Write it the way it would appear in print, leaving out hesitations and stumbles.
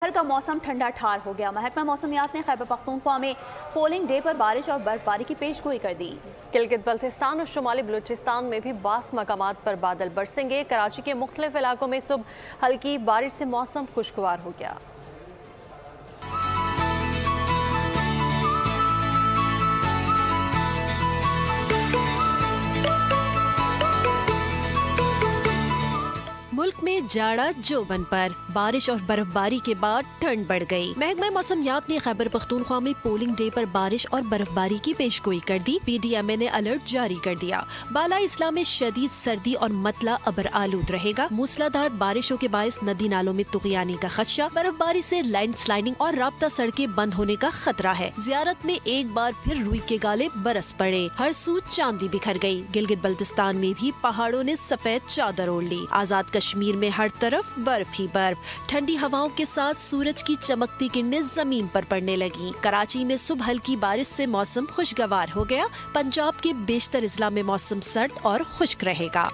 शहर का मौसम ठंडा ठार हो गया। महकमा मौसमियात ने खैबर पख्तूनख्वा में पोलिंग डे पर बारिश और बर्फबारी की पेशगोई कर दी। गिलगित बल्तिस्तान और शुमाली बलूचिस्तान में भी बास मकामात पर बादल बरसेंगे। कराची के मुख्तलिफ इलाकों में सुबह हल्की बारिश से मौसम खुशगवार हो गया। मुल्क में जाड़ा जोबन पर, बारिश और बर्फबारी के बाद ठंड बढ़ गई। महकमा मौसमियात ने खैबर पख्तूनख्वा में पोलिंग डे पर बारिश और बर्फबारी की पेशगोई कर दी। PDMA ने अलर्ट जारी कर दिया। बाला इस्लाम में शदीद सर्दी और मतला अबर आलूद रहेगा। मूसलाधार बारिशों के बायस नदी नालों में तुगयानी का खदशा, बर्फबारी से लैंड स्लाइडिंग और राब्ता सड़कें बंद होने का खतरा है। जियारत में एक बार फिर रुई के गाले बरस पड़े, हर सू चांदी बिखर गयी। गिलगित बल्तिस्तान में भी पहाड़ों ने सफेद चादर ओढ़ ली। आजाद कश्मीर में हर तरफ बर्फ ही बर्फ, ठंडी हवाओं के साथ सूरज की चमकती किरणें जमीन पर पड़ने लगी। कराची में सुबह हल्की बारिश से मौसम खुशगवार हो गया। पंजाब के बेशतर इजला में मौसम सर्द और खुश्क रहेगा।